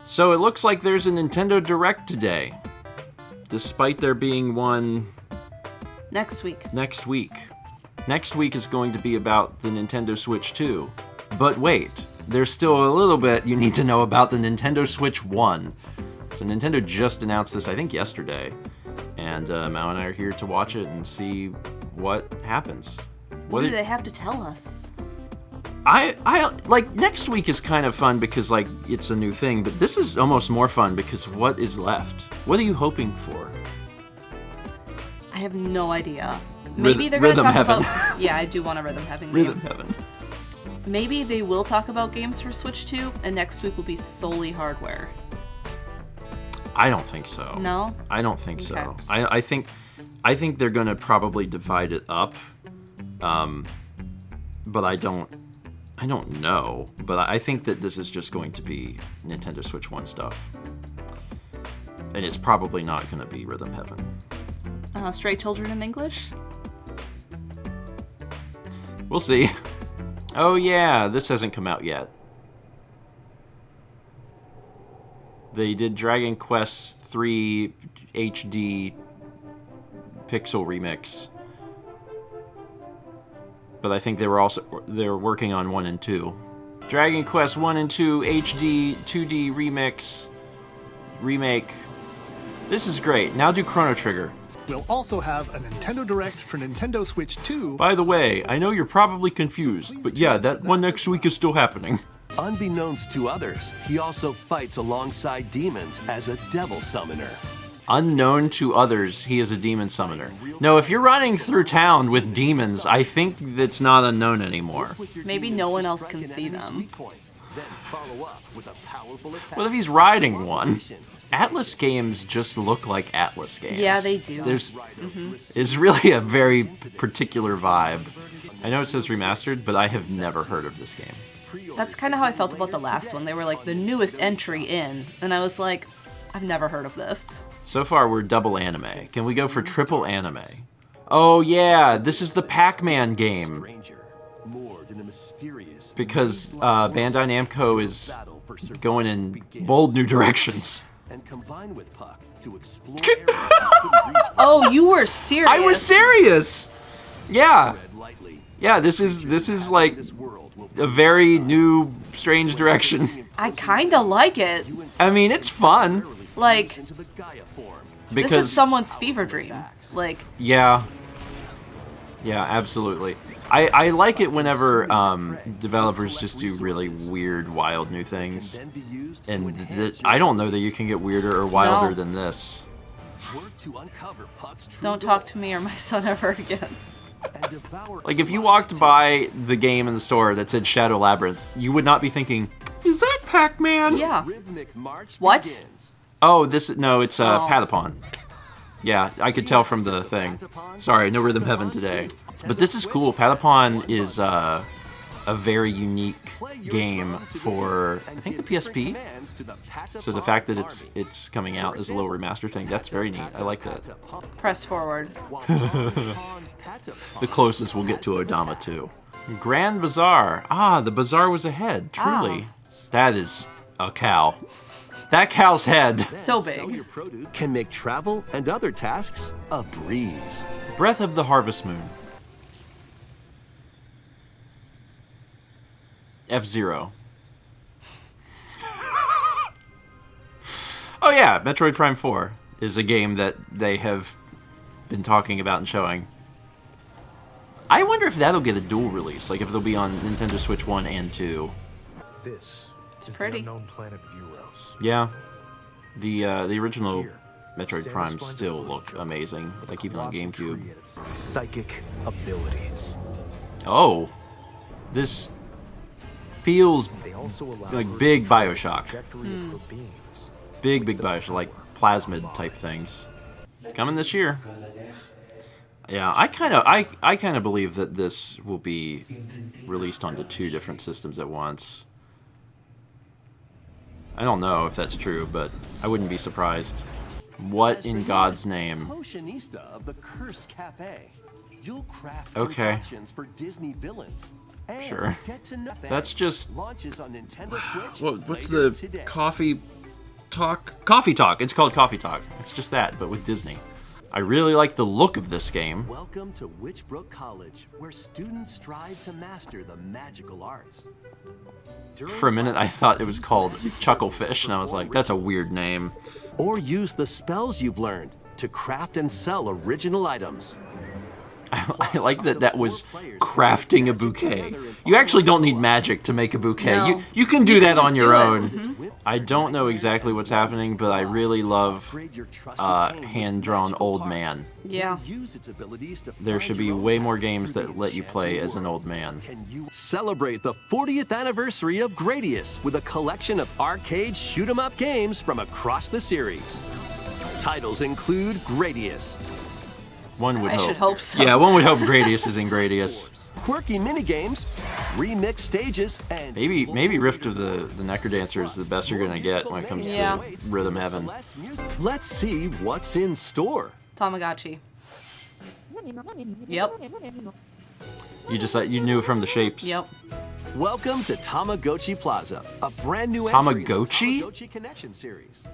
So it looks like there's a Nintendo Direct today, despite there being one next week. Next week. Next week is going to be about the Nintendo Switch 2. But wait, there's still a little bit you need to know about the Nintendo Switch 1. So Nintendo just announced this, I think, yesterday. And Mao and I are here to watch it and see what happens. What do they have to tell us? I like, next week is kind of fun because, like, it's a new thing, but this is almost more fun because what is left? What are you hoping for? I have no idea. Maybe they're going to talk about... Yeah, I do want a Rhythm Heaven game. Rhythm Heaven. Maybe they will talk about games for Switch 2, and next week will be solely hardware. I don't think so. No? I don't think so. I think they're going to probably divide it up. But I don't know. But I think that this is just going to be Nintendo Switch 1 stuff. And it's probably not going to be Rhythm Heaven. Stray Children in English? We'll see. Oh yeah, this hasn't come out yet. They did Dragon Quest III HD Pixel Remix. But I think they were working on 1 and 2. Dragon Quest 1 and 2 HD 2D remake. This is great. Now do Chrono Trigger. We'll also have a Nintendo Direct for Nintendo Switch 2. By the way, I know you're probably confused, but yeah, that one next week is still happening. Unbeknownst to others, he also fights alongside demons as a devil summoner. Unknown to others, he is a demon summoner. No, if you're running through town with demons, I think that's not unknown anymore. Maybe no one else can see them. What if he's riding one? Atlas games just look like Atlas games. Yeah, they do. It's really a very particular vibe. I know it says remastered, but I have never heard of this game. That's kind of how I felt about the last one. They were like the newest entry in, and I was like, I've never heard of this. So far, we're double anime. Can we go for triple anime? Oh yeah, this is the Pac-Man game. Because Bandai Namco is going in bold new directions. Oh, you were serious? I was serious. Yeah. Yeah, this is like a very new, strange direction. I kind of like it. I mean, it's fun. Like, because this is someone's fever dream. Like, yeah, absolutely. I like it whenever developers just do really weird, wild new things. And I don't know that you can get weirder or wilder than this. Don't talk to me or my son ever again. Like, if you walked by the game in the store that said Shadow Labyrinth, you would not be thinking, is that Pac-Man? Yeah. What? Oh, it's Patapon. Yeah, I could tell from the thing. Sorry, no Rhythm Heaven today. But this is cool. Patapon is a very unique game for, I think, the PSP. So the fact that it's coming out as a little remaster thing, that's very neat. I like that. Press forward. The closest we'll get to Odama 2. Grand Bazaar. Ah, the bazaar was ahead, truly. That is a cow. That cow's head. So big. Can make travel and other tasks a breeze. Breath of the Harvest Moon. F-Zero. Oh yeah, Metroid Prime 4 is a game that they have been talking about and showing. I wonder if that'll get a dual release, like if it'll be on Nintendo Switch 1 and 2. This it's pretty. The unknown planet of Euros. Yeah. The original Metroid Prime still look amazing, like even on GameCube. Psychic abilities. Oh. This feels like big Bioshock. Big Bioshock, like plasmid type things. It's coming this year. Yeah, I kind of believe that this will be released onto 2 different systems at once. I don't know if that's true, but I wouldn't be surprised. What in God's name? Potionista of the Cursed Cafe. You'll craft concoctions for Disney villains. Sure. That's just... What's the coffee Talk? Coffee Talk. It's called Coffee Talk. It's just that, but with Disney. I really like the look of this game. Welcome to Witchbrook College, where students strive to master the magical arts. For a minute, I thought it was called Chucklefish, and I was like, that's a weird name. Or use the spells you've learned to craft and sell original items. I like that was crafting a bouquet. You actually don't need magic to make a bouquet. No. You can do that on just your do it. own. I don't know exactly what's happening, but I really love hand-drawn old man. Yeah. There should be way more games that let you play as an old man. Celebrate the 40th anniversary of Gradius with a collection of arcade shoot-'em-up games from across the series. Titles include Gradius, One would I hope. should hope so. Yeah, one would hope Gradius is in Gradius. quirky minigames, remixed stages, and Maybe Rift of the Necrodancer is the best you're gonna get when it comes Yeah. to Rhythm Heaven. Let's see what's in store. Tamagotchi. Yep. You knew from the shapes. Yep. Welcome to Tamagotchi Plaza, a brand new Tamagotchi? entry in the Tamagotchi Connection series.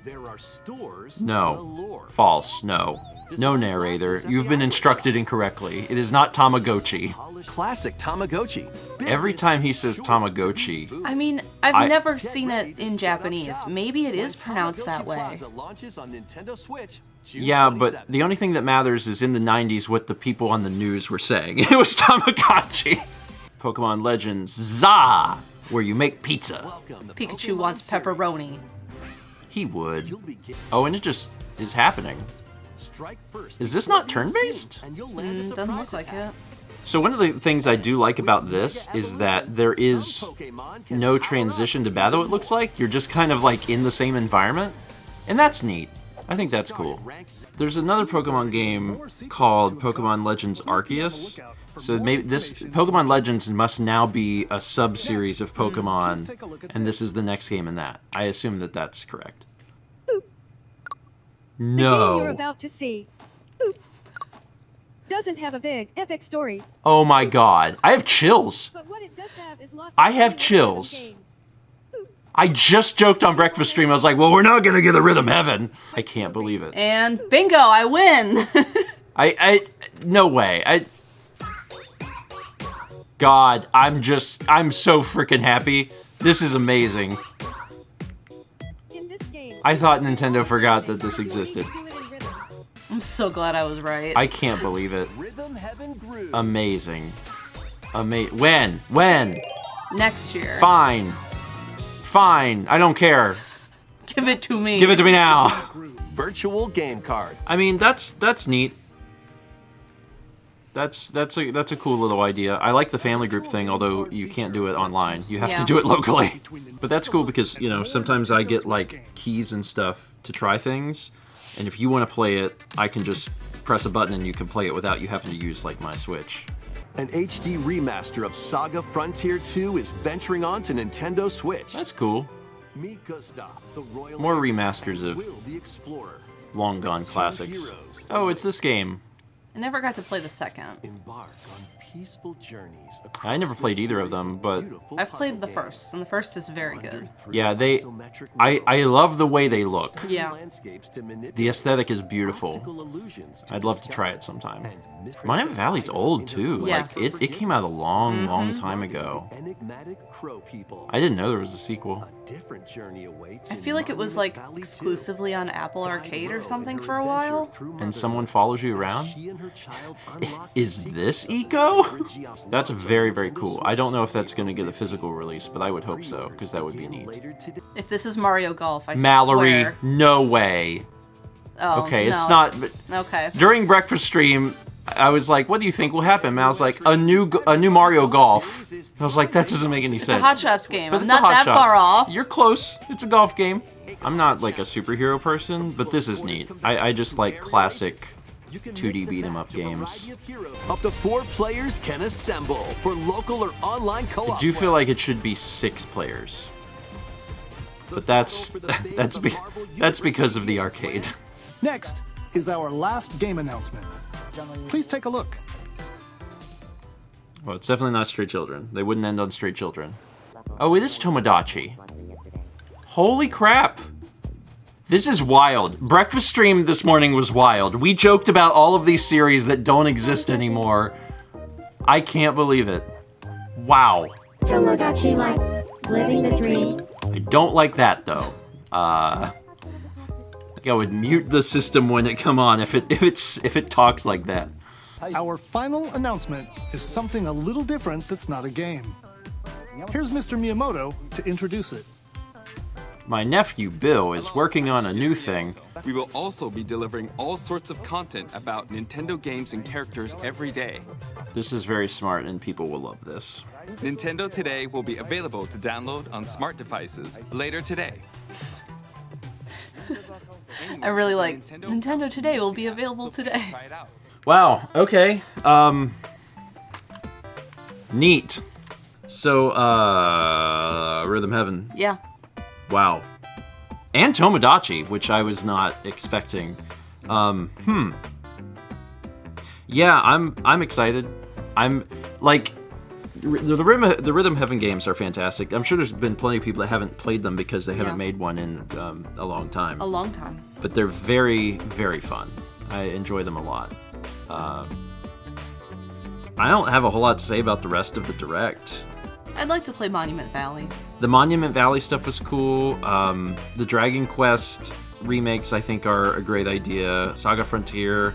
There are stores No. galore. False. No. No, narrator. You've been instructed incorrectly. It is not Tamagotchi. Classic Tamagotchi. Every time he says Tamagotchi, I mean, I've never seen it in Japanese. Maybe it is pronounced that way. Plaza launches on Nintendo Switch June yeah, 27th. but the only thing that matters is in the 90s what the people on the news were saying. It was Tamagotchi. Pokemon Legends ZA, where you make pizza. Welcome to Pikachu Pokemon wants series. pepperoni. He would. You'll be getting Oh, and it just is happening. strike first. Is this before not being turn-based? seen, and you'll land a Doesn't surprise look like attack. it. So one of the things I do like about this is that there is no transition to battle, it looks like. You're just kind of like in the same environment. And that's neat. I think that's cool. There's another Pokemon game called Pokemon Legends Arceus. So maybe this Pokemon Legends must now be a sub-series of Pokemon, and this is the next game in that. I assume that that's correct. The game you're No. about to see Boop. Doesn't have a big, epic story, Oh my god. I have chills. but what it does have is lots I of have fun chills. games. I just joked on Breakfast Stream. I was like, well, we're not going to get a Rhythm Heaven. I can't believe it. And bingo, I win. No way. God, I'm so freaking happy. This is amazing. In this game, I thought Nintendo forgot that this existed. do it in rhythm. I'm so glad I was right. I can't believe it. Rhythm Heaven Groove. Amazing. When? When? Next year. Fine. Fine. I don't care. Give it to me. Give it to me now. Virtual game card. I mean, that's neat. That's a cool little idea. I like the family group thing, although you can't do it online. You have to Yeah. do it locally. But that's cool because, you know, sometimes I get like keys and stuff to try things, and if you want to play it, I can just press a button and you can play it without you having to use like my Switch. An HD remaster of Saga Frontier 2 is venturing on to Nintendo Switch. That's cool. Meet Gustav, the royal More heir, remasters of Will the explorer. long gone classics. Oh, it's this game. I never got to play the second. Embark on peaceful journeys. I never played either of them, but I've played the first, and the first is very good. yeah, I love the way they look. Yeah. The aesthetic is beautiful. I'd love to try it sometime. Monument Valley's old too. Yes. Like it came out a long, long time ago. I didn't know there was a sequel. I feel like it was like exclusively on Apple Arcade or something for a while. And someone follows you around? Is this Eco? That's very, very cool. I don't know if that's going to get a physical release, but I would hope so, because that would be neat. If this is Mario Golf, I Mallory, swear. no way. Oh, Okay, no, it's not. But Okay. during Breakfast Stream, I was like, "What do you think will happen?" And I was like, "A new Mario Golf." I was like, "That doesn't make any It's a sense." Hot Shots game. But I'm it's a not Hot that Shots. far off. You're close. It's a golf game. I'm not like a superhero person, but this is neat. I just like classic 2D beat 'em up games. Up to 4 players can assemble for local or online co-op. I do feel like it should be 6 players, but that's because of the arcade. Next is our last game announcement. Please take a look. Well, it's definitely not Stray Children. They wouldn't end on Stray Children. Oh, it is Tomodachi. Holy crap. This is wild. Breakfast stream this morning was wild. We joked about all of these series that don't exist anymore. I can't believe it. Wow. Tomodachi Life, living the dream. I don't like that though. I think I would mute the system when it come on if it talks like that. Our final announcement is something a little different that's not a game. Here's Mr. Miyamoto to introduce it. My nephew Bill is working on a new thing. We will also be delivering all sorts of content about Nintendo games and characters every day. This is very smart and people will love this. Nintendo Today will be available to download on smart devices later today. I really like Nintendo Today will be available today. Try it out. Wow, okay. Neat. So, Rhythm Heaven. Yeah. Wow. And Tomodachi, which I was not expecting. Yeah, I'm excited. I'm like the Rhythm Heaven games are fantastic. I'm sure there's been plenty of people that haven't played them because they haven't made one in a long time. A long time. But they're very, very fun. I enjoy them a lot. I don't have a whole lot to say about the rest of the Direct. I'd like to play Monument Valley. The Monument Valley stuff was cool. The Dragon Quest remakes, I think, are a great idea. Saga Frontier.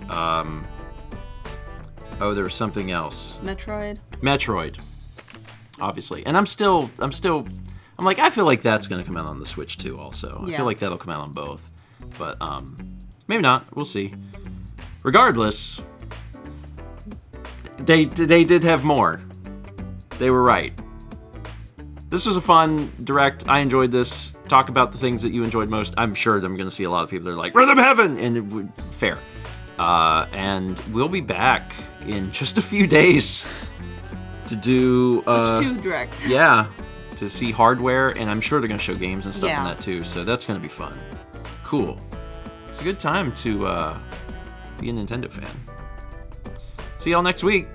Oh, there was something else. Metroid, obviously. And I'm like, I feel like that's gonna come out on the Switch too. Also, I feel like that'll come out on both. But maybe not. We'll see. Regardless, they did have more. They were right. This was a fun Direct. I enjoyed this. Talk about the things that you enjoyed most. I'm sure I'm going to see a lot of people that are like, Rhythm Heaven! And it would, fair. And we'll be back in just a few days to do... Switch 2 Direct. Yeah, to see hardware, and I'm sure they're going to show games and stuff in Yeah. that too, so that's going to be fun. Cool. It's a good time to be a Nintendo fan. See y'all next week.